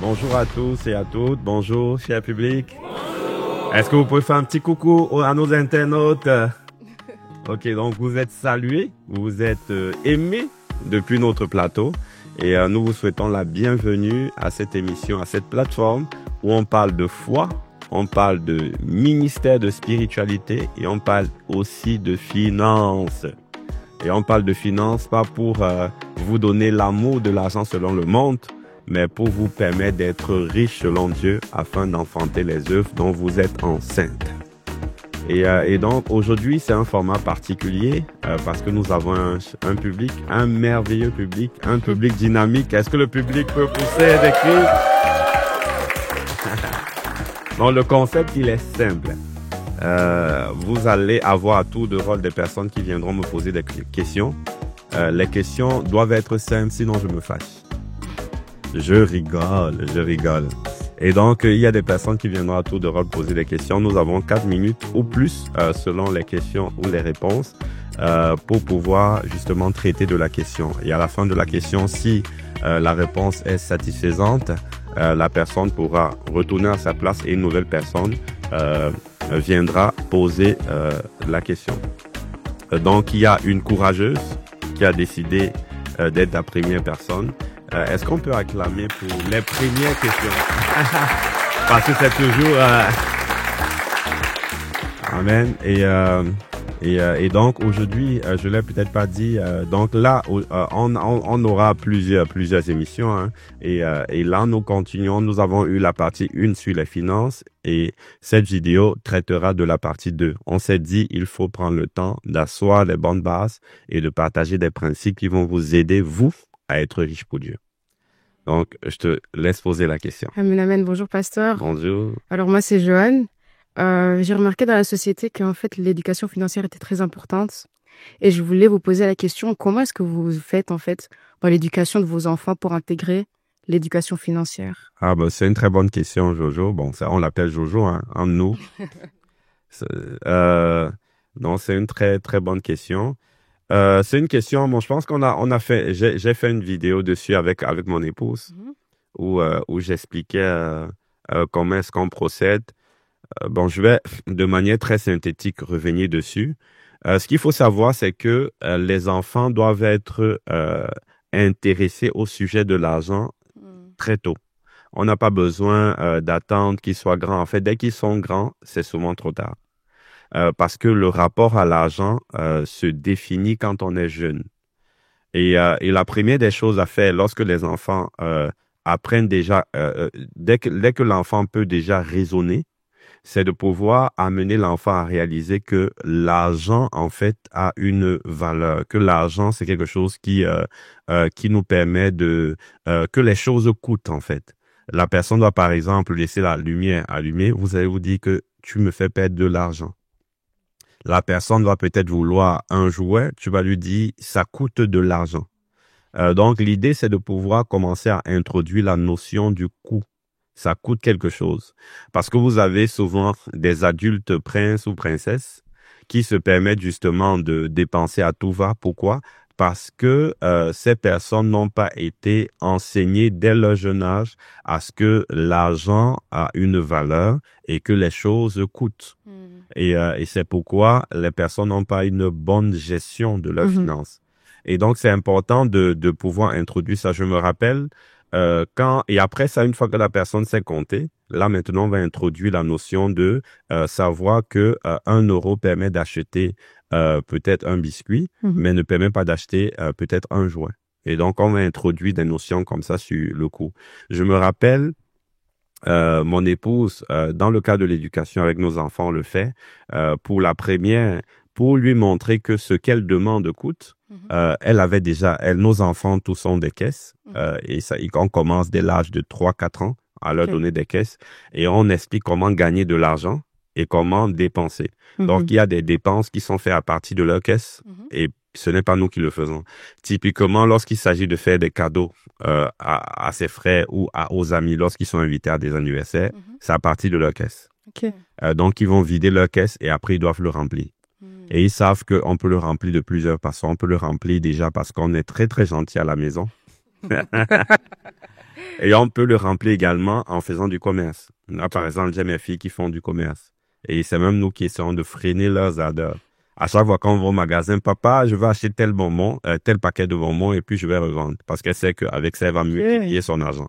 Bonjour à tous et à toutes. Bonjour, cher public. Est-ce que vous pouvez faire un petit coucou à nos internautes? Ok, donc vous êtes salués, vous êtes aimés depuis notre plateau et nous vous souhaitons la bienvenue à cette émission, à cette plateforme où on parle de foi, on parle de ministère de spiritualité et on parle aussi de finances. Et on parle de finances pas pour vous donner l'amour de l'argent selon le monde, mais pour vous permettre d'être riche selon Dieu afin d'enfanter les œuvres dont vous êtes enceinte. Et donc aujourd'hui c'est un format particulier parce que nous avons un public, un merveilleux public, un public dynamique. Est-ce que le public peut pousser des cris? Donc le concept il est simple. Vous allez avoir à tour de rôle des personnes qui viendront me poser des questions. Les questions doivent être simples sinon je me fâche. Je rigole. Et donc, il y a des personnes qui viendront à tour de rôle poser des questions. Nous avons 4 minutes ou plus, selon les questions ou les réponses, pour pouvoir justement traiter de la question. Et à la fin de la question, si la réponse est satisfaisante, la personne pourra retourner à sa place et une nouvelle personne viendra poser la question. Donc, il y a une courageuse qui a décidé d'être la première personne. Est-ce qu'on peut acclamer pour les premières questions? Parce que c'est toujours... Amen. Et donc aujourd'hui, je l'ai peut-être pas dit. Donc là, on aura plusieurs émissions. Hein, et là, nous continuons. Nous avons eu la partie 1 sur les finances. Et cette vidéo traitera de la partie 2. On s'est dit, il faut prendre le temps d'asseoir les bonnes bases et de partager des principes qui vont vous aider, vous, à être riche pour Dieu. Donc, je te laisse poser la question. Amen, amen. Bonjour, pasteur. Bonjour. Alors, moi, c'est Joanne. J'ai remarqué dans la société qu'en fait, l'éducation financière était très importante. Et je voulais vous poser la question, comment est-ce que vous faites, en fait, dans l'éducation de vos enfants pour intégrer l'éducation financière? Ah, ben, c'est une très bonne question, Jojo. Bon, ça, on l'appelle Jojo, hein, entre nous. Non, c'est une très, très bonne question. C'est une question, bon, je pense qu'on a fait, j'ai fait une vidéo dessus avec mon épouse où j'expliquais comment est-ce qu'on procède. Bon, je vais de manière très synthétique revenir dessus. Ce qu'il faut savoir, c'est que les enfants doivent être intéressés au sujet de l'argent très tôt. On n'a pas besoin d'attendre qu'ils soient grands. En fait, dès qu'ils sont grands, c'est souvent trop tard. Parce que le rapport à l'argent se définit quand on est jeune. Et la première des choses à faire lorsque les enfants apprennent déjà, dès que l'enfant peut déjà raisonner, c'est de pouvoir amener l'enfant à réaliser que l'argent, en fait, a une valeur, que l'argent, c'est quelque chose qui nous permet que les choses coûtent, en fait. La personne doit, par exemple, laisser la lumière allumée. Vous allez vous dire que tu me fais perdre de l'argent. La personne va peut-être vouloir un jouet, tu vas lui dire ça coûte de l'argent. Donc l'idée c'est de pouvoir commencer à introduire la notion du coût. Ça coûte quelque chose. Parce que vous avez souvent des adultes princes ou princesses qui se permettent justement de dépenser à tout va. Pourquoi? Parce que ces personnes n'ont pas été enseignées dès leur jeune âge à ce que l'argent a une valeur et que les choses coûtent. Et c'est pourquoi les personnes n'ont pas une bonne gestion de leurs finances. Et donc, c'est important de pouvoir introduire ça. Je me rappelle, et après ça, une fois que la personne sait compter, là, maintenant, on va introduire la notion de savoir que 1 euro permet d'acheter peut-être un biscuit, mais ne permet pas d'acheter peut-être un jouet. Et donc, on va introduire des notions comme ça sur le coup. Je me rappelle, mon épouse, dans le cas de l'éducation avec nos enfants, on le fait pour la première, pour lui montrer que ce qu'elle demande coûte. Elle avait déjà, nos enfants tous ont des caisses et ça, on commence dès l'âge de 3-4 ans à leur donner des caisses et on explique comment gagner de l'argent et comment dépenser. Donc, il y a des dépenses qui sont faites à partir de leur caisse et ce n'est pas nous qui le faisons. Typiquement, lorsqu'il s'agit de faire des cadeaux à ses frères ou aux amis, lorsqu'ils sont invités à des anniversaires, c'est à partir de leur caisse. Donc, ils vont vider leur caisse et après, ils doivent le remplir. Et ils savent qu'on peut le remplir de plusieurs façons. On peut le remplir déjà parce qu'on est très, très gentil à la maison. Et on peut le remplir également en faisant du commerce. Là, par exemple, j'ai mes filles qui font du commerce. Et c'est même nous qui essayons de freiner leurs ardeurs. À chaque fois qu'on va au magasin, papa, je vais acheter tel bonbon, tel paquet de bonbons et puis je vais revendre. Parce qu'elle sait qu'avec ça, elle va multiplier son argent.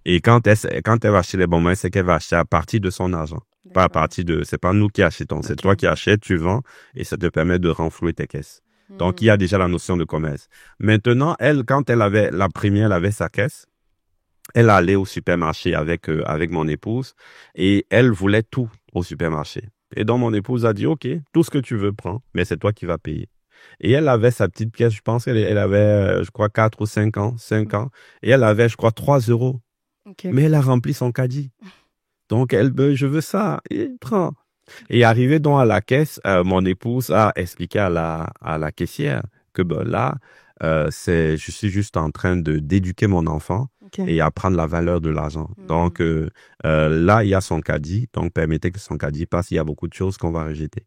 Et quand elle va acheter les bonbons, elle sait qu'elle va acheter à partir de son argent. Pas à partir de, c'est pas nous qui achetons, c'est toi qui achètes, tu vends et ça te permet de renflouer tes caisses. Donc, il y a déjà la notion de commerce. Maintenant, elle, quand elle avait, la première, elle avait sa caisse. Elle allait au supermarché avec mon épouse et elle voulait tout au supermarché. Et donc, mon épouse a dit, OK, tout ce que tu veux, prends, mais c'est toi qui vas payer. Et elle avait sa petite pièce, je pense qu'elle avait, je crois, 4 ou 5 ans. Et elle avait, je crois, 3 euros. Okay. Mais elle a rempli son caddie. Donc, je veux ça, et prends. Et arrivé donc à la caisse, mon épouse a expliqué à la caissière que là, je suis juste en train d'éduquer mon enfant et apprendre la valeur de l'argent. Donc là, il y a son caddie, donc permettez que son caddie passe. Il y a beaucoup de choses qu'on va rejeter.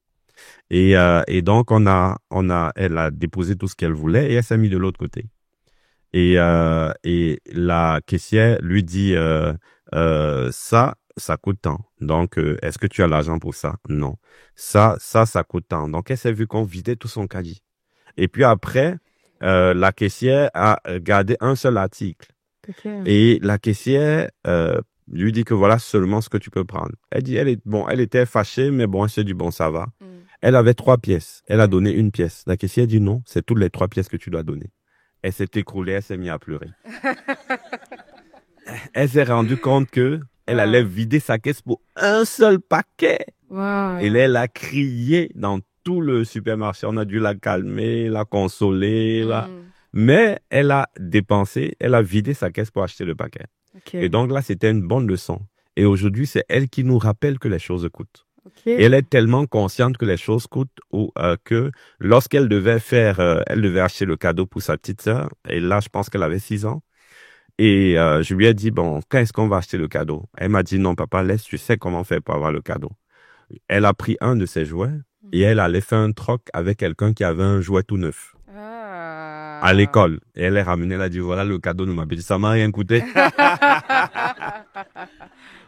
Et donc elle a déposé tout ce qu'elle voulait et elle s'est mise de l'autre côté. Et la caissière lui dit ça coûte tant. Donc, est-ce que tu as l'argent pour ça? Non. Ça coûte tant. Donc, elle s'est vue qu'on vidait tout son caddie. Et puis après, la caissière a gardé un seul article. Et la caissière lui dit que voilà seulement ce que tu peux prendre. Elle dit, elle était fâchée, mais bon, elle s'est dit, bon, ça va. Elle avait 3 pièces. Elle a donné une pièce. La caissière dit non, c'est toutes les 3 pièces que tu dois donner. Elle s'est écroulée, elle s'est mise à pleurer. Elle s'est rendue compte que elle allait vider sa caisse pour un seul paquet. Wow. Et là, elle a crié dans tout le supermarché. On a dû la calmer, la consoler. Mais elle a dépensé, elle a vidé sa caisse pour acheter le paquet. Et donc là, c'était une bonne leçon. Et aujourd'hui, c'est elle qui nous rappelle que les choses coûtent. Et elle est tellement consciente que les choses coûtent que lorsqu'elle devait elle devait acheter le cadeau pour sa petite sœur. Et là, je pense qu'elle avait 6 ans. Et je lui ai dit, bon, quand est-ce qu'on va acheter le cadeau? Elle m'a dit, non, papa, laisse, tu sais comment faire pour avoir le cadeau. Elle a pris un de ses jouets et elle allait faire un troc avec quelqu'un qui avait un jouet tout neuf. À l'école. Et elle est ramenée, elle a dit, voilà le cadeau de ma petite, ça m'a rien coûté.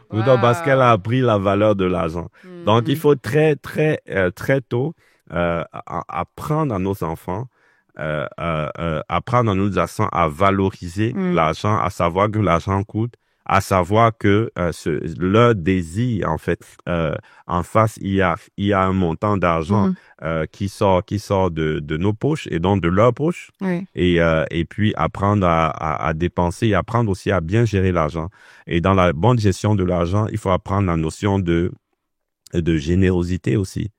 Parce qu'elle a appris la valeur de l'argent. Donc, il faut très tôt apprendre à nos enfants apprendre à nos enfants à valoriser l'argent, à savoir que l'argent coûte, à savoir que leur désir, en fait, en face, il y a un montant d'argent qui sort de nos poches et donc de leurs poches. Oui. Et puis apprendre à dépenser et apprendre aussi à bien gérer l'argent. Et dans la bonne gestion de l'argent, il faut apprendre la notion de générosité aussi.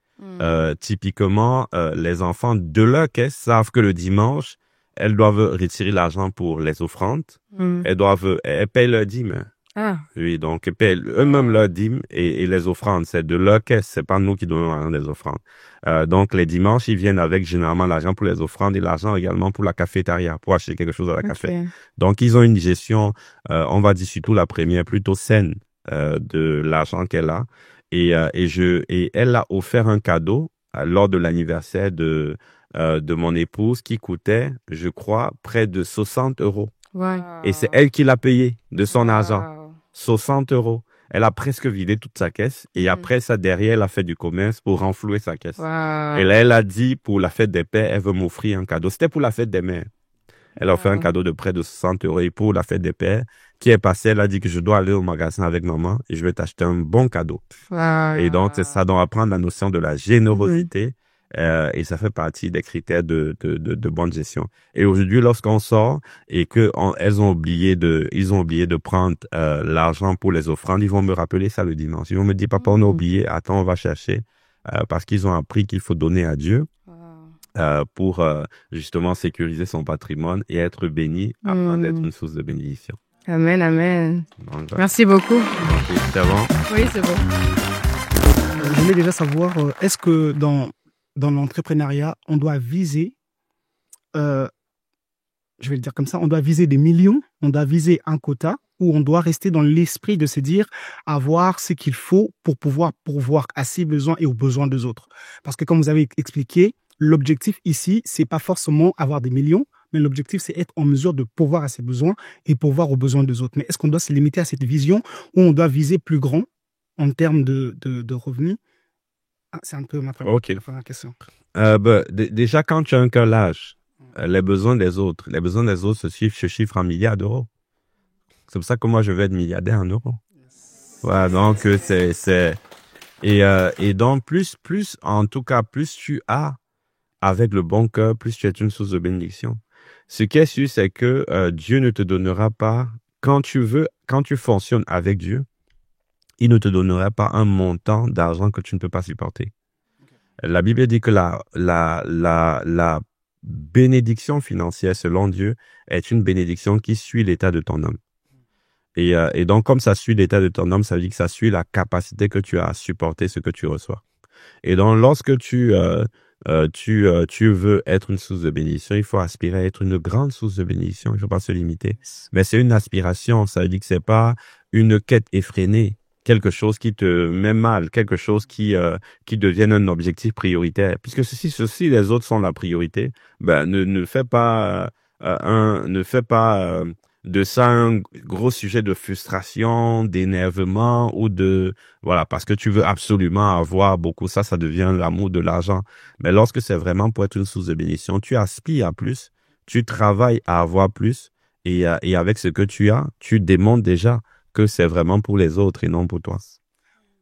Typiquement, les enfants de leur caisse savent que le dimanche, elles doivent retirer l'argent pour les offrandes. Elles payent leur dîme. Oui, donc elles payent eux-mêmes leur dîme et les offrandes, c'est de leur caisse, c'est pas nous qui donnons les offrandes. Donc les dimanches, ils viennent avec généralement l'argent pour les offrandes et l'argent également pour la cafétéria, pour acheter quelque chose à la café. Donc ils ont une gestion, on va dire surtout la première, plutôt saine de l'argent qu'elle a. Et elle a offert un cadeau lors de l'anniversaire de mon épouse qui coûtait, je crois, près de 60 euros. Wow. Et c'est elle qui l'a payé de son argent. 60 euros. Elle a presque vidé toute sa caisse. Et après ça, derrière, elle a fait du commerce pour renflouer sa caisse. Wow. Et là, elle a dit, pour la fête des pères, elle veut m'offrir un cadeau. C'était pour la fête des mères. Elle a fait un cadeau de près de 60 euros. Et pour la fête des pères, qui est passée, elle a dit que je dois aller au magasin avec maman et je vais t'acheter un bon cadeau. Wow. Et donc, c'est ça, donc apprendre la notion de la générosité. Et ça fait partie des critères de bonne gestion. Et aujourd'hui, lorsqu'on sort et que ils ont oublié de prendre l'argent pour les offrandes, ils vont me rappeler ça le dimanche. Ils vont me dire, papa, on a oublié, attends, on va chercher. Parce qu'ils ont appris qu'il faut donner à Dieu. Pour justement sécuriser son patrimoine et être béni afin d'être une source de bénédiction. Amen, amen. Donc, merci beaucoup. C'est bon? Oui, c'est bon. Je voulais déjà savoir, est-ce que dans l'entrepreneuriat, on doit viser, je vais le dire comme ça, on doit viser des millions, on doit viser un quota, ou on doit rester dans l'esprit de se dire avoir ce qu'il faut pour pouvoir pourvoir à ses besoins et aux besoins des autres. Parce que comme vous avez expliqué, l'objectif ici, c'est pas forcément avoir des millions, mais l'objectif, c'est être en mesure de pourvoir à ses besoins et pourvoir aux besoins des autres. Mais est-ce qu'on doit se limiter à cette vision ou on doit viser plus grand en termes de revenus? C'est un peu ma première question. Déjà, quand tu as un cœur large, les besoins des autres se chiffrent en milliards d'euros. C'est pour ça que moi, je veux être milliardaire en euros. Voilà, donc et donc plus en tout cas plus tu as avec le bon cœur, plus tu es une source de bénédiction. Ce qui est sûr, c'est que Dieu ne te donnera pas quand tu fonctionnes avec Dieu, il ne te donnera pas un montant d'argent que tu ne peux pas supporter. La Bible dit que la bénédiction financière selon Dieu est une bénédiction qui suit l'état de ton homme. Et donc, comme ça suit l'état de ton homme, ça veut dire que ça suit la capacité que tu as à supporter ce que tu reçois. Et donc, lorsque tu veux être une source de bénédiction, il faut aspirer à être une grande source de bénédiction. Il ne faut pas se limiter. Mais c'est une aspiration. Ça veut dire que c'est pas une quête effrénée, quelque chose qui te met mal, quelque chose qui devienne un objectif prioritaire. Puisque ceci, les autres sont la priorité. Ben, ne fais pas de ça un gros sujet de frustration, d'énervement ou voilà, parce que tu veux absolument avoir beaucoup. Ça devient l'amour de l'argent. Mais lorsque c'est vraiment pour être une source de bénédiction, tu aspires à plus, tu travailles à avoir plus et avec ce que tu as, tu démontres déjà que c'est vraiment pour les autres et non pour toi.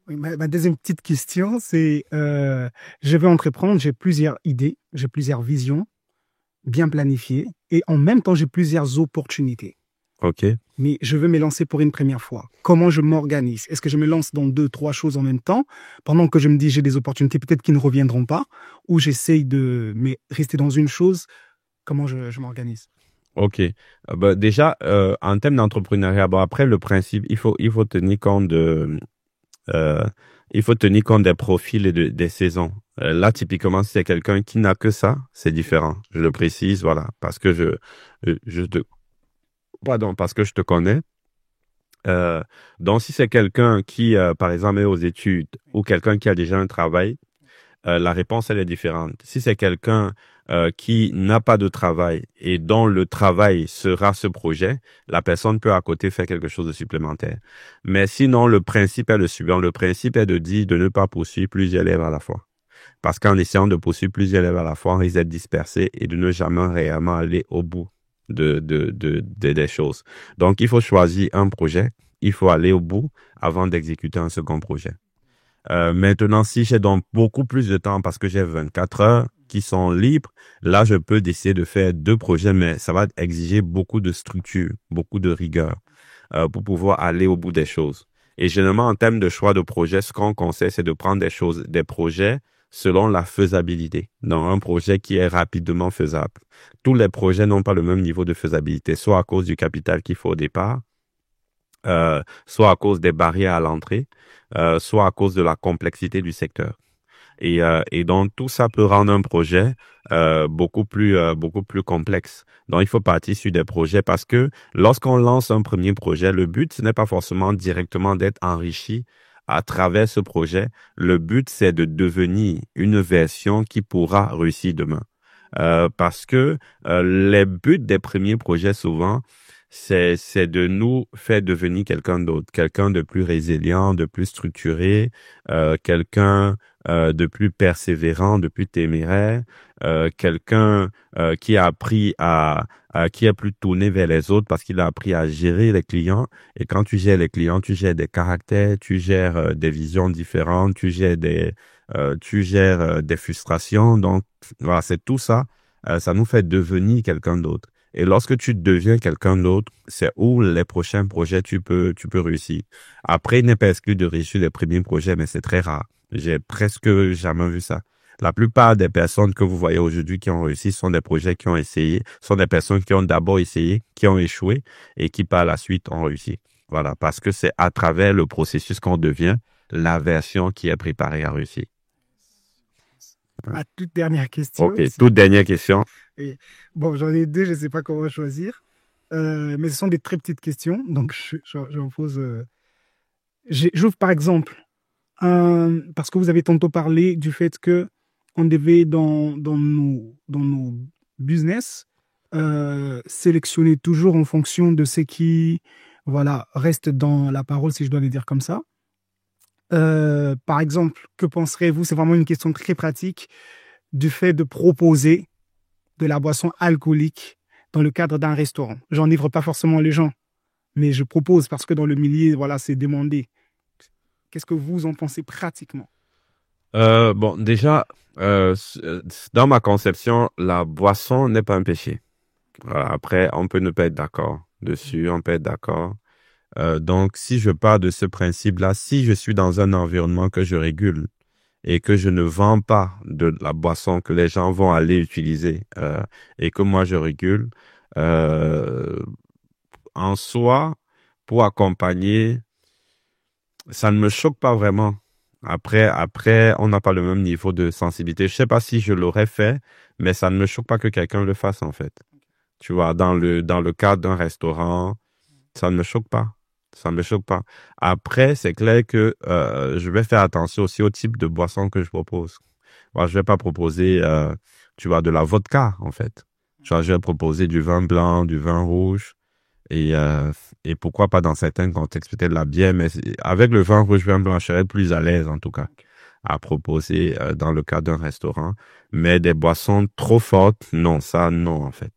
Oui, ma deuxième petite question, c'est je vais entreprendre, j'ai plusieurs idées, j'ai plusieurs visions bien planifiées et en même temps, j'ai plusieurs opportunités. OK. Mais je veux me lancer pour une première fois. Comment je m'organise? Est-ce que je me lance dans 2, 3 choses en même temps, pendant que je me dis j'ai des opportunités peut-être qui ne reviendront pas, ou j'essaye de rester dans une chose? Comment je m'organise? OK. Déjà, en termes d'entrepreneuriat, après le principe, il faut tenir compte des profils et des saisons. Là, typiquement, si c'est quelqu'un qui n'a que ça, c'est différent. Je le précise, voilà, parce que je te connais. Donc, si c'est quelqu'un qui, par exemple, est aux études ou quelqu'un qui a déjà un travail, la réponse, elle est différente. Si c'est quelqu'un qui n'a pas de travail et dont le travail sera ce projet, la personne peut à côté faire quelque chose de supplémentaire. Mais sinon, le principe est le suivant. Le principe est de ne pas poursuivre plusieurs élèves à la fois. Parce qu'en essayant de poursuivre plusieurs élèves à la fois, on risque d'être dispersé et de ne jamais réellement aller au bout des choses. Donc, il faut choisir un projet, il faut aller au bout avant d'exécuter un second projet. Maintenant, si j'ai donc beaucoup plus de temps parce que j'ai 24 heures qui sont libres, là, je peux décider de faire 2 projets, mais ça va exiger beaucoup de structure, beaucoup de rigueur pour pouvoir aller au bout des choses. Et généralement, en termes de choix de projet, ce qu'on conseille, c'est de prendre des projets selon la faisabilité. Donc, un projet qui est rapidement faisable. Tous les projets n'ont pas le même niveau de faisabilité, soit à cause du capital qu'il faut au départ, soit à cause des barrières à l'entrée, soit à cause de la complexité du secteur. Et donc, tout ça peut rendre un projet beaucoup plus complexe. Donc, il faut partir sur des projets parce que lorsqu'on lance un premier projet, le but, ce n'est pas forcément directement d'être enrichi à travers ce projet. Le but, c'est de devenir une version qui pourra réussir demain. Parce que les buts des premiers projets, souvent, c'est de nous faire devenir quelqu'un d'autre, quelqu'un de plus résilient, de plus structuré, quelqu'un de plus persévérant, de plus téméraire, quelqu'un qui a appris qui est plus tourné vers les autres parce qu'il a appris à gérer les clients. Et quand tu gères les clients, tu gères des caractères, tu gères des visions différentes, tu gères des frustrations. Donc, voilà, c'est tout ça. Ça nous fait devenir quelqu'un d'autre. Et lorsque tu deviens quelqu'un d'autre, c'est où les prochains projets tu peux réussir. Après, il n'est pas exclu de réussir les premiers projets, mais c'est très rare. J'ai presque jamais vu ça. La plupart des personnes que vous voyez aujourd'hui qui ont réussi sont des projets qui ont essayé, sont des personnes qui ont d'abord essayé, qui ont échoué et qui par la suite ont réussi. Voilà, parce que c'est à travers le processus qu'on devient la version qui est préparée à réussir. Ma toute dernière question. OK, toute dernière question. Et, bon, j'en ai 2, je ne sais pas comment choisir. Mais ce sont des très petites questions, donc j'en pose. J'ouvre par exemple, parce que vous avez tantôt parlé du fait que on devait dans nos business sélectionner toujours en fonction de ce qui, voilà, reste dans la parole, si je dois le dire comme ça. Par exemple, que penserez-vous, c'est vraiment une question très pratique, du fait de proposer de la boisson alcoolique dans le cadre d'un restaurant? J'enivre pas forcément les gens, mais je propose parce que dans le milieu, voilà, c'est demandé. Qu'est-ce que vous en pensez pratiquement? Bon, déjà, dans ma conception, la boisson n'est pas un péché. Voilà, après, on peut ne pas être d'accord dessus, on peut être d'accord. Donc, si je pars de ce principe-là, si je suis dans un environnement que je régule et que je ne vends pas de la boisson que les gens vont aller utiliser et que moi je régule, euh, en soi, pour accompagner, ça ne me choque pas vraiment. Après, on n'a pas le même niveau de sensibilité. Je sais pas si je l'aurais fait, mais ça ne me choque pas que quelqu'un le fasse en fait. Tu vois, dans le cadre d'un restaurant, ça ne me choque pas. Ça ne me choque pas. Après, c'est clair que je vais faire attention aussi au type de boisson que je propose. Moi, je vais pas proposer, tu vois, de la vodka en fait. Tu vois, je vais proposer du vin blanc, du vin rouge. Et, euh, et pourquoi pas dans certains contextes, peut-être la bière, mais avec le vin rouge, vin blanc, je serais plus à l'aise, en tout cas, à proposer dans le cadre d'un restaurant. Mais des boissons trop fortes, non, ça, non, en fait.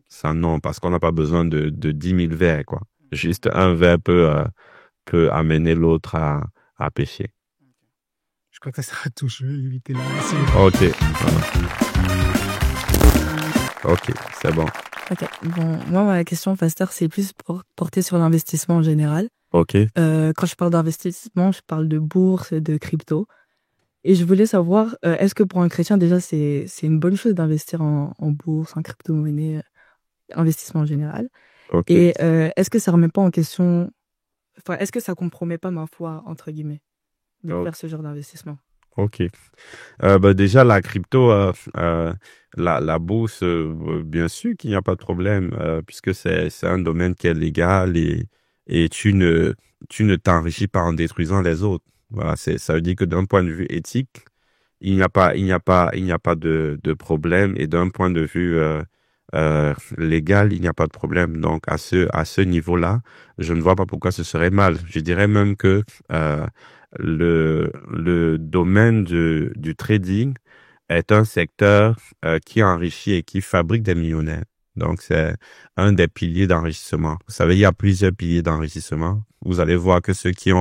Ça, non, parce qu'on n'a pas besoin de 10 000 verres, quoi. Juste un verre peut amener l'autre à pécher. Je crois que ça sera tout. Je vais éviter là. Merci. Ok, ok, c'est bon. Ok, bon, moi, ma question, Pasteur, c'est plus portée sur l'investissement en général. Ok. Quand je parle d'investissement, je parle de bourse et de crypto. Et je voulais savoir, est-ce que pour un chrétien, déjà, c'est une bonne chose d'investir en bourse, en crypto-monnaie, investissement en général? Ok. Et est-ce que ça remet pas en question, enfin, est-ce que ça compromet pas ma foi, entre guillemets, de Ok. faire ce genre d'investissement? Ok. Bah déjà, la crypto, la bourse, bien sûr qu'il n'y a pas de problème, puisque c'est un domaine qui est légal et tu ne t'enrichis pas en détruisant les autres. Voilà, ça veut dire que d'un point de vue éthique, il n'y a pas de problème et d'un point de vue légal, il n'y a pas de problème. Donc à ce niveau-là, je ne vois pas pourquoi ce serait mal. Je dirais même que le domaine du trading est un secteur qui enrichit et qui fabrique des millionnaires. Donc, c'est un des piliers d'enrichissement. Vous savez, il y a plusieurs piliers d'enrichissement. Vous allez voir que ceux qui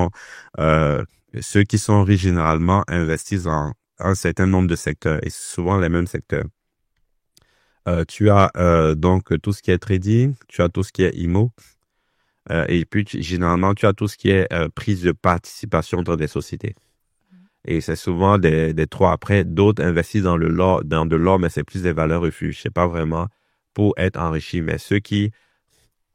sont riches généralement investissent dans un certain nombre de secteurs et souvent les mêmes secteurs. Tu as donc tout ce qui est trading, tu as tout ce qui est IMO, et puis généralement tu as tout ce qui est prise de participation dans des sociétés. Et c'est souvent des trois. Après, d'autres investissent dans de l'or, mais c'est plus des valeurs refuges. C'est pas vraiment pour être enrichi. Mais ceux qui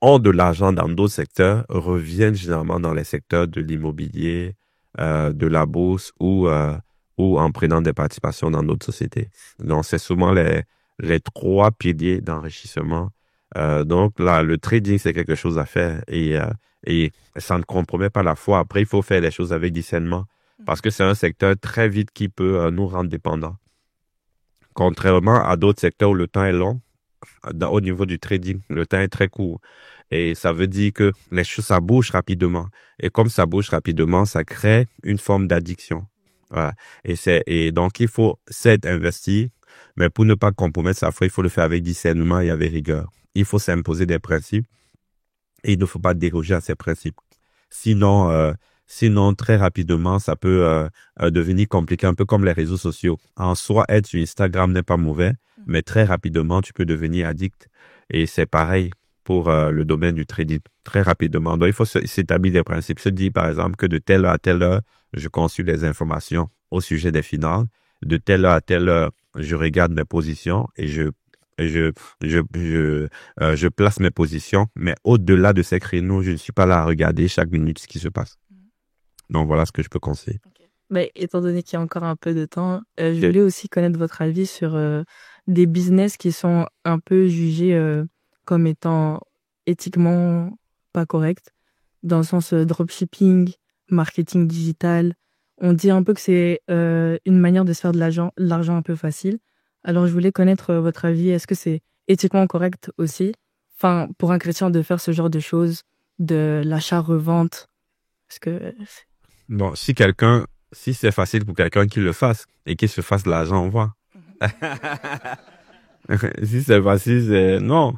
ont de l'argent dans d'autres secteurs reviennent généralement dans les secteurs de l'immobilier, de la bourse ou en prenant des participations dans d'autres sociétés. Donc, c'est souvent les trois piliers d'enrichissement. Donc là, le trading, c'est quelque chose à faire et ça ne compromet pas la foi. Après, il faut faire les choses avec discernement parce que c'est un secteur très vite qui peut nous rendre dépendants. Contrairement à d'autres secteurs où le temps est long, au niveau du trading, le temps est très court. Et ça veut dire que les choses, ça bouge rapidement. Et comme ça bouge rapidement, ça crée une forme d'addiction. Voilà. Et donc, il faut s'être investi, mais pour ne pas compromettre sa foi, il faut le faire avec discernement et avec rigueur. Il faut s'imposer des principes et il ne faut pas déroger à ces principes. Sinon, très rapidement, ça peut devenir compliqué, un peu comme les réseaux sociaux. En soi, être sur Instagram n'est pas mauvais, mais très rapidement, tu peux devenir addict. Et c'est pareil pour le domaine du trading. Très rapidement. Donc, il faut s'établir des principes. Se dire, par exemple, que de telle heure à telle heure, je consulte des informations au sujet des finances. De telle heure à telle heure, je regarde mes positions et je place mes positions. Mais au-delà de ces créneaux, je ne suis pas là à regarder chaque minute ce qui se passe. Donc, voilà ce que je peux conseiller. Okay. Mais étant donné qu'il y a encore un peu de temps, je voulais aussi connaître votre avis sur des business qui sont un peu jugés comme étant éthiquement pas corrects, dans le sens dropshipping, marketing digital. On dit un peu que c'est une manière de se faire de l'argent un peu facile. Alors, je voulais connaître votre avis. Est-ce que c'est éthiquement correct aussi? Enfin, pour un chrétien de faire ce genre de choses, de l'achat-revente, parce que... Bon, si c'est facile pour quelqu'un qui le fasse et qu'il se fasse de l'argent, on voit. Si c'est facile, non.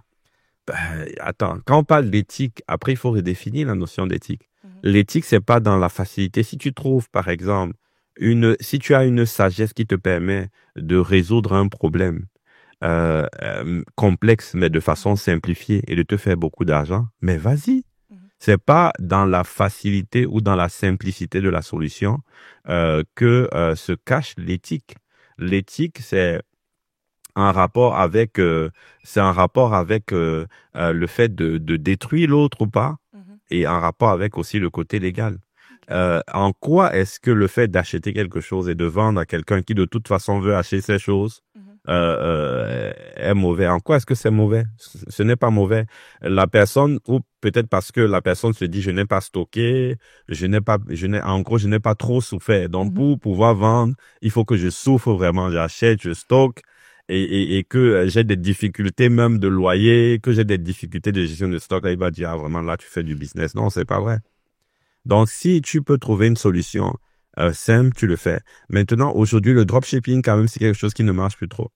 Ben, attends, quand on parle d'éthique, après, il faut redéfinir la notion d'éthique. L'éthique, c'est pas dans la facilité. Si tu trouves, par exemple, si tu as une sagesse qui te permet de résoudre un problème complexe, mais de façon simplifiée et de te faire beaucoup d'argent, mais vas-y. C'est pas dans la facilité ou dans la simplicité de la solution que se cache l'éthique. L'éthique, c'est un rapport avec le fait de détruire l'autre ou pas, et un rapport avec aussi le côté légal. En quoi est-ce que le fait d'acheter quelque chose et de vendre à quelqu'un qui de toute façon veut acheter ces choses est mauvais? En quoi est-ce que c'est mauvais? Ce n'est pas mauvais. La personne, ou peut-être parce que la personne se dit je n'ai pas stocké, en gros je n'ai pas trop souffert. Donc pour pouvoir vendre, il faut que je souffre vraiment. J'achète, je stocke. Et que j'ai des difficultés même de loyer, que j'ai des difficultés de gestion de stock, là, il va dire, ah, vraiment, là, tu fais du business. Non, c'est pas vrai. Donc, si tu peux trouver une solution simple, tu le fais. Maintenant, aujourd'hui, le dropshipping, quand même, c'est quelque chose qui ne marche plus trop.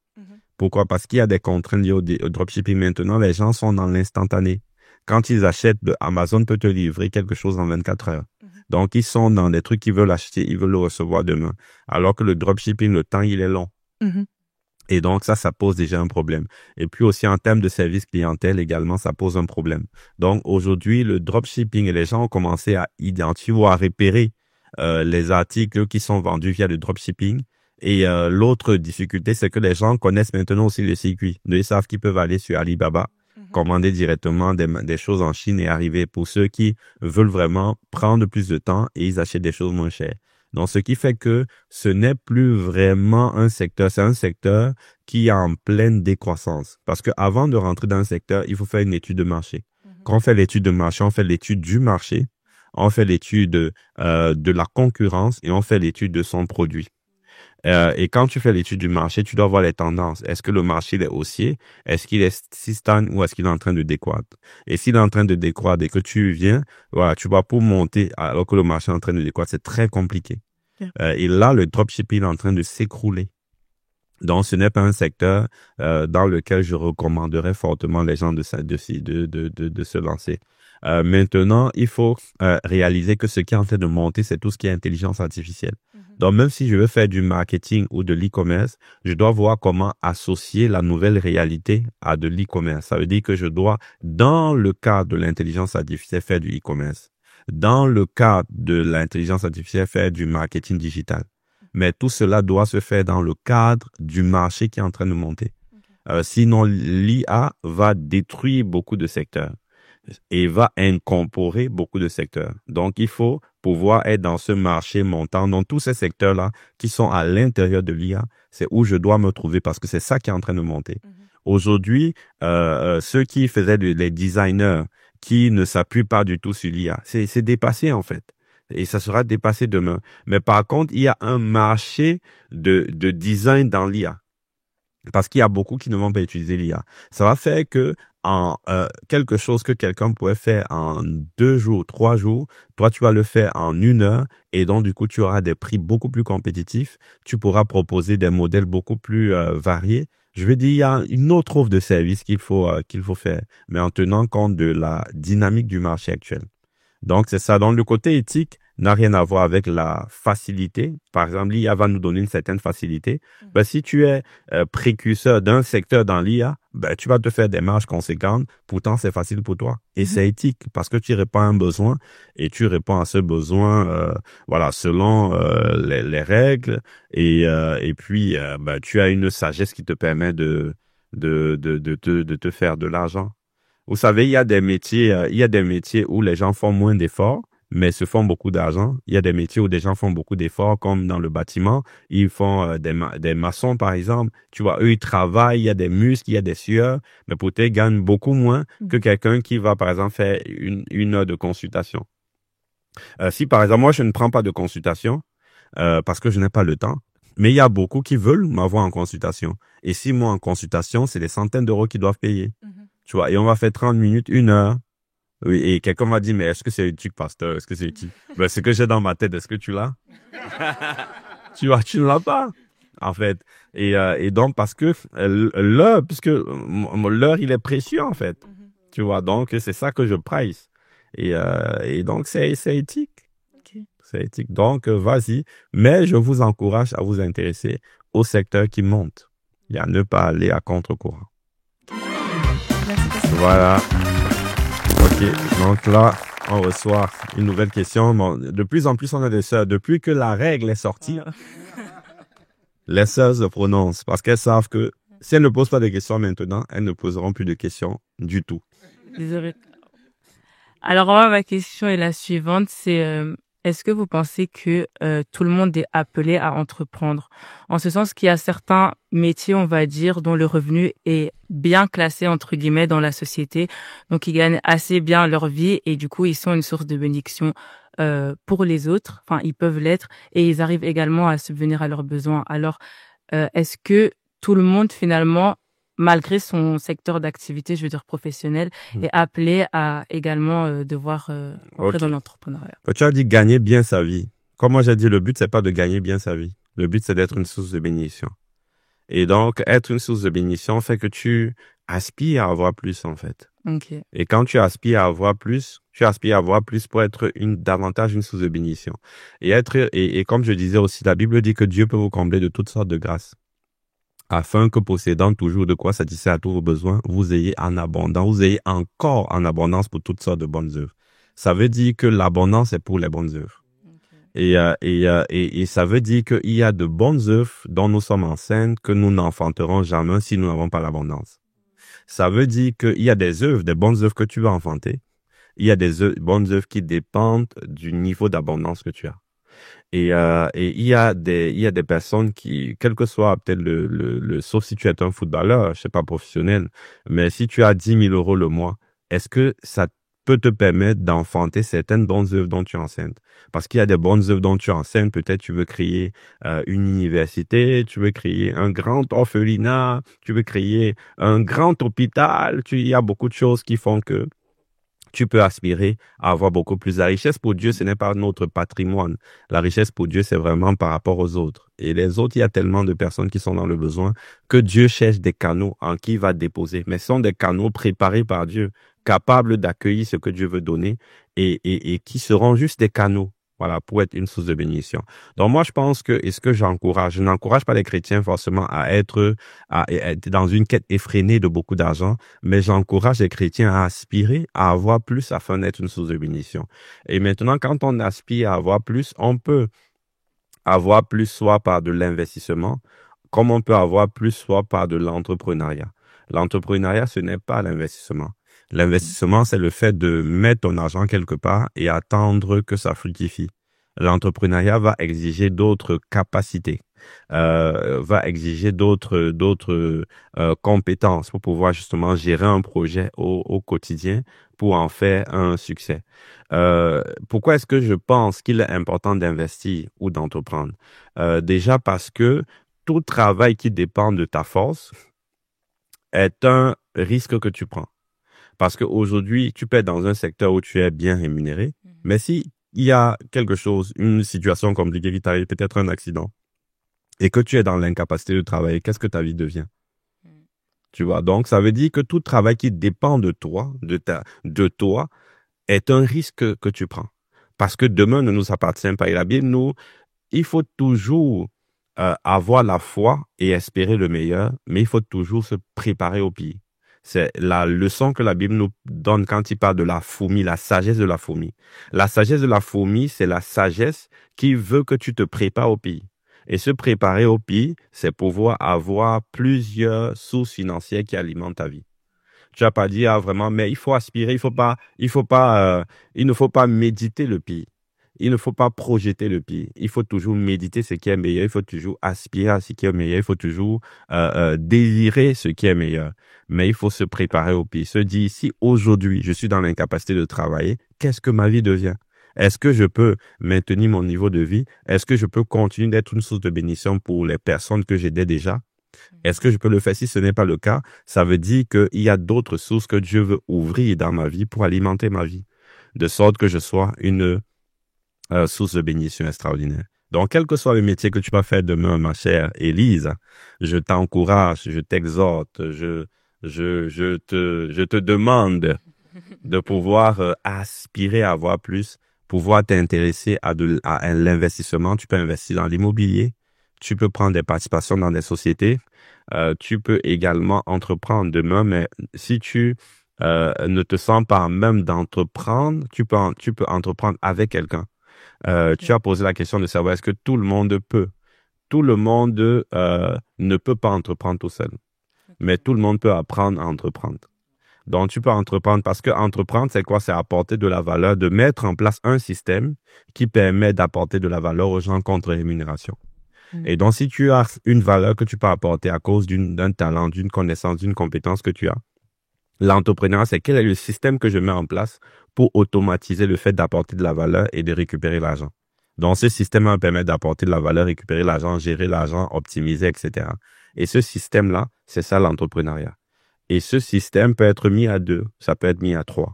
Pourquoi? Parce qu'il y a des contraintes liées au dropshipping. Maintenant, les gens sont dans l'instantané. Quand ils achètent, Amazon peut te livrer quelque chose en 24 heures. Donc, ils sont dans des trucs qu'ils veulent acheter, ils veulent le recevoir demain. Alors que le dropshipping, le temps, il est long. Et donc, ça pose déjà un problème. Et puis aussi, en termes de service clientèle également, ça pose un problème. Donc, aujourd'hui, le dropshipping, et les gens ont commencé à identifier ou à repérer les articles qui sont vendus via le dropshipping. Et l'autre difficulté, c'est que les gens connaissent maintenant aussi le circuit. Ils savent qu'ils peuvent aller sur Alibaba, commander directement des choses en Chine et arriver. Pour ceux qui veulent vraiment prendre plus de temps et ils achètent des choses moins chères. Donc, ce qui fait que ce n'est plus vraiment un secteur, c'est un secteur qui est en pleine décroissance. Parce que avant de rentrer dans un secteur, il faut faire une étude de marché. Quand on fait l'étude de marché, on fait l'étude du marché, on fait l'étude de la concurrence et on fait l'étude de son produit. Et quand tu fais l'étude du marché, tu dois voir les tendances. Est-ce que le marché est haussier? Est-ce qu'il est stagne ou est-ce qu'il est en train de décroître? Et s'il est en train de décroître et que tu viens, voilà, tu vois, pour monter alors que le marché est en train de décroître, c'est très compliqué. Et là, le dropshipping est en train de s'écrouler. Donc, ce n'est pas un secteur dans lequel je recommanderais fortement les gens de se lancer. Maintenant, il faut réaliser que ce qui est en train de monter, c'est tout ce qui est intelligence artificielle. Donc, même si je veux faire du marketing ou de l'e-commerce, je dois voir comment associer la nouvelle réalité à de l'e-commerce. Ça veut dire que je dois, dans le cadre de l'intelligence artificielle, faire du e-commerce. Dans le cadre de l'intelligence artificielle, faire du marketing digital. Mais tout cela doit se faire dans le cadre du marché qui est en train de monter. Sinon, l'IA va détruire beaucoup de secteurs et va incorporer beaucoup de secteurs. Donc, il faut pouvoir être dans ce marché montant. Dans tous ces secteurs-là qui sont à l'intérieur de l'IA, c'est où je dois me trouver parce que c'est ça qui est en train de monter. Aujourd'hui, ceux qui faisaient les designers qui ne s'appuient pas du tout sur l'IA, c'est dépassé en fait. Et ça sera dépassé demain. Mais par contre, il y a un marché de design dans l'IA. Parce qu'il y a beaucoup qui ne vont pas utiliser l'IA. Ça va faire que quelque chose que quelqu'un pourrait faire en 2 jours, 3 jours, toi, tu vas le faire en 1 heure. Et donc, du coup, tu auras des prix beaucoup plus compétitifs. Tu pourras proposer des modèles beaucoup plus variés. Je veux dire, il y a une autre offre de service qu'il faut faire, mais en tenant compte de la dynamique du marché actuel. Donc, c'est ça. Donc, le côté éthique n'a rien à voir avec la facilité. Par exemple, l'IA va nous donner une certaine facilité. Ben, si tu es précurseur d'un secteur dans l'IA, ben, tu vas te faire des marges conséquentes. Pourtant, c'est facile pour toi. Et c'est éthique parce que tu réponds à un besoin et tu réponds à ce besoin, voilà, selon les règles. Et puis, ben, tu as une sagesse qui te permet de te faire de l'argent. Vous savez, il y a des métiers où les gens font moins d'efforts, mais se font beaucoup d'argent. Il y a des métiers où des gens font beaucoup d'efforts, comme dans le bâtiment. Ils font des maçons, par exemple. Tu vois, eux, ils travaillent, il y a des muscles, il y a des sueurs, mais peut-être ils gagnent beaucoup moins que quelqu'un qui va, par exemple, faire une heure de consultation. Si, par exemple, moi, je ne prends pas de consultation parce que je n'ai pas le temps. Mais il y a beaucoup qui veulent m'avoir en consultation. Et si moi, en consultation, c'est des centaines d'euros qu'ils doivent payer. Tu vois, et on va faire 30 minutes, 1 heure. Oui, et quelqu'un m'a dit, mais est-ce que c'est utile, pasteur? Est-ce que c'est utile? Ben, ce que j'ai dans ma tête, est-ce que tu l'as? Tu vois, tu ne l'as pas, en fait. Et donc, parce que l'heure, puisque l'heure, il est précieux, en fait. Tu vois, donc, c'est ça que je price. Et donc, c'est éthique. Ok. C'est éthique. Donc, vas-y. Mais je vous encourage à vous intéresser au secteur qui monte. Et à ne pas aller à contre-courant. Voilà. OK. Donc là, on reçoit une nouvelle question. Bon, de plus en plus, on a des sœurs. Depuis que la règle est sortie, les sœurs se prononcent parce qu'elles savent que si elles ne posent pas de questions maintenant, elles ne poseront plus de questions du tout. Désolée. Alors, moi, ma question est la suivante, c'est est-ce que vous pensez que tout le monde est appelé à entreprendre? En ce sens qu'il y a certains métiers, on va dire, dont le revenu est bien classé, entre guillemets, dans la société. Donc, ils gagnent assez bien leur vie et du coup, ils sont une source de bénédiction pour les autres. Enfin, ils peuvent l'être et ils arrivent également à subvenir à leurs besoins. Alors, est-ce que tout le monde, finalement, malgré son secteur d'activité, je veux dire professionnel, est appelé à également devoir entrer dans l'entrepreneuriat? Tu as dit gagner bien sa vie. Comme moi j'ai dit, le but, c'est pas de gagner bien sa vie. Le but, c'est d'être une source de bénédiction. Et donc, être une source de bénédiction fait que tu aspires à avoir plus, en fait. Ok. Et quand tu aspires à avoir plus, tu aspires à avoir plus pour être davantage une source de bénédiction. Et comme je disais aussi, la Bible dit que Dieu peut vous combler de toutes sortes de grâces, afin que possédant toujours de quoi satisfaire à tous vos besoins, vous ayez en abondance, vous ayez encore en abondance pour toutes sortes de bonnes œuvres. Ça veut dire que l'abondance est pour les bonnes œuvres. Et ça veut dire qu'il y a de bonnes œuvres dont nous sommes enceintes que nous n'enfanterons jamais si nous n'avons pas l'abondance. Ça veut dire qu'il y a des œuvres, des bonnes œuvres que tu vas enfanter. Il y a des bonnes œuvres qui dépendent du niveau d'abondance que tu as. Et il y a des personnes qui, quel que soit peut-être sauf si tu es un footballeur, je sais pas, professionnel, mais si tu as 10 000 euros le mois, est-ce que ça peut te permettre d'enfanter certaines bonnes œuvres dont tu es enceinte? Parce qu'il y a des bonnes œuvres dont tu es enceinte, peut-être tu veux créer une université, tu veux créer un grand orphelinat, tu veux créer un grand hôpital, il y a beaucoup de choses qui font que tu peux aspirer à avoir beaucoup plus. La richesse pour Dieu, ce n'est pas notre patrimoine. La richesse pour Dieu, c'est vraiment par rapport aux autres. Et les autres, il y a tellement de personnes qui sont dans le besoin que Dieu cherche des canaux en qui il va déposer. Mais ce sont des canaux préparés par Dieu, capables d'accueillir ce que Dieu veut donner et qui seront juste des canaux. Voilà, pour être une source de bénédiction. Donc moi, je pense que, et ce que je n'encourage pas les chrétiens forcément à être dans une quête effrénée de beaucoup d'argent, mais j'encourage les chrétiens à aspirer à avoir plus afin d'être une source de bénédiction. Et maintenant, quand on aspire à avoir plus, on peut avoir plus soit par de l'investissement, comme on peut avoir plus soit par de l'entrepreneuriat. L'entrepreneuriat, ce n'est pas l'investissement. L'investissement, c'est le fait de mettre ton argent quelque part et attendre que ça fructifie. L'entrepreneuriat va exiger d'autres capacités, va exiger d'autres compétences pour pouvoir justement gérer un projet au quotidien pour en faire un succès. Pourquoi est-ce que je pense qu'il est important d'investir ou d'entreprendre? Déjà parce que tout travail qui dépend de ta force est un risque que tu prends. Parce qu'aujourd'hui, tu peux être dans un secteur où tu es bien rémunéré, mais si il y a quelque chose, une situation compliquée qui t'arrive, peut-être un accident, et que tu es dans l'incapacité de travailler, qu'est-ce que ta vie devient? Tu vois, donc ça veut dire que tout travail qui dépend de toi, de toi, est un risque que tu prends. Parce que demain ne nous appartient pas. Et la Bible, il faut toujours avoir la foi et espérer le meilleur, mais il faut toujours se préparer au pire. C'est la leçon que la Bible nous donne quand il parle de la fourmi, la sagesse de la fourmi. La sagesse de la fourmi, c'est la sagesse qui veut que tu te prépares au pire. Et se préparer au pire, c'est pouvoir avoir plusieurs sources financières qui alimentent ta vie. Tu n'as pas dit vraiment, mais il faut aspirer, il ne faut pas méditer le pire. Il ne faut pas projeter le pire. Il faut toujours méditer ce qui est meilleur. Il faut toujours aspirer à ce qui est meilleur. Il faut toujours désirer ce qui est meilleur. Mais il faut se préparer au pire. Se dire, si aujourd'hui, je suis dans l'incapacité de travailler, qu'est-ce que ma vie devient? Est-ce que je peux maintenir mon niveau de vie? Est-ce que je peux continuer d'être une source de bénédiction pour les personnes que j'aidais déjà? Est-ce que je peux le faire? Si ce n'est pas le cas, ça veut dire qu'il y a d'autres sources que Dieu veut ouvrir dans ma vie pour alimenter ma vie, de sorte que je sois une source de bénédiction extraordinaire. Donc, quel que soit le métier que tu vas faire demain, ma chère Élise, je t'encourage, je t'exhorte, je te demande de pouvoir aspirer à avoir plus, pouvoir t'intéresser à l'investissement. Tu peux investir dans l'immobilier, tu peux prendre des participations dans des sociétés, tu peux également entreprendre demain, mais si tu ne te sens pas même d'entreprendre, tu peux entreprendre avec quelqu'un. Tu as posé la question de savoir est-ce que tout le monde peut. Tout le monde ne peut pas entreprendre tout seul, mais tout le monde peut apprendre à entreprendre. Donc, tu peux entreprendre parce que entreprendre, c'est quoi? C'est apporter de la valeur, de mettre en place un système qui permet d'apporter de la valeur aux gens contre rémunération. Et donc, si tu as une valeur que tu peux apporter à cause d'un talent, d'une connaissance, d'une compétence que tu as, l'entrepreneuriat, c'est quel est le système que je mets en place pour automatiser le fait d'apporter de la valeur et de récupérer l'argent. Donc, ce système va permettre d'apporter de la valeur, récupérer l'argent, gérer l'argent, optimiser, etc. Et ce système-là, c'est ça l'entrepreneuriat. Et ce système peut être mis à 2, ça peut être mis à 3.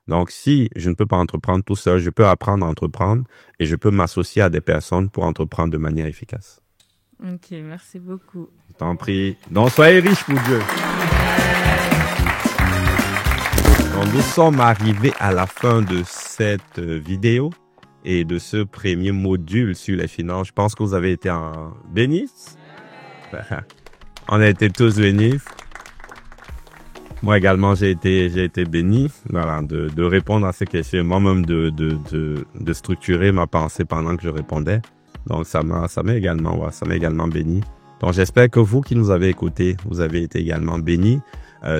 Donc, si je ne peux pas entreprendre tout seul, je peux apprendre à entreprendre et je peux m'associer à des personnes pour entreprendre de manière efficace. Ok, merci beaucoup. Je t'en prie. Donc, soyez riches pour Dieu. Donc, nous sommes arrivés à la fin de cette vidéo et de ce premier module sur les finances. Je pense que vous avez été bénis. On a été tous bénis. Moi également, j'ai été béni, voilà, de répondre à ces questions, moi-même de structurer ma pensée pendant que je répondais. Donc, ça m'a également béni. Donc, j'espère que vous qui nous avez écoutés, vous avez été également bénis.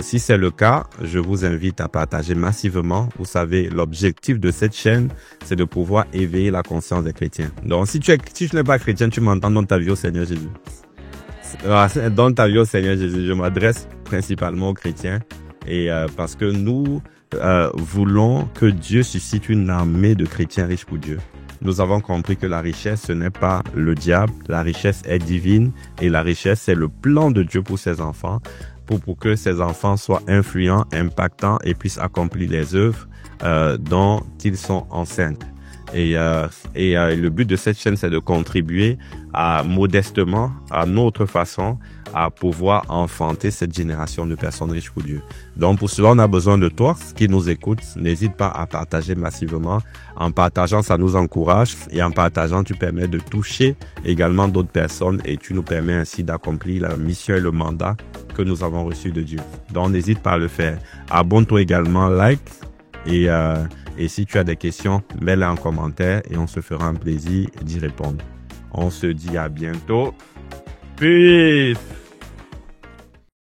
Si c'est le cas, je vous invite à partager massivement. Vous savez, l'objectif de cette chaîne, c'est de pouvoir éveiller la conscience des chrétiens. Donc, si tu n'es pas chrétien, tu m'entends dans ta vie au Seigneur Jésus. Dans ta vie au Seigneur Jésus, je m'adresse principalement aux chrétiens et parce que nous voulons que Dieu suscite une armée de chrétiens riches pour Dieu. Nous avons compris que la richesse, ce n'est pas le diable, la richesse est divine et la richesse, c'est le plan de Dieu pour ses enfants, pour que ses enfants soient influents, impactants et puissent accomplir les œuvres dont ils sont enceintes. Et le but de cette chaîne, c'est de contribuer modestement, à notre façon, à pouvoir enfanter cette génération de personnes riches pour Dieu. Donc, pour cela, on a besoin de toi qui nous écoute. N'hésite pas à partager massivement. En partageant, ça nous encourage. Et en partageant, tu permets de toucher également d'autres personnes et tu nous permets ainsi d'accomplir la mission et le mandat que nous avons reçu de Dieu. Donc, n'hésite pas à le faire. Abonne-toi également, like et si tu as des questions, mets-les en commentaire et on se fera un plaisir d'y répondre. On se dit à bientôt. Peace!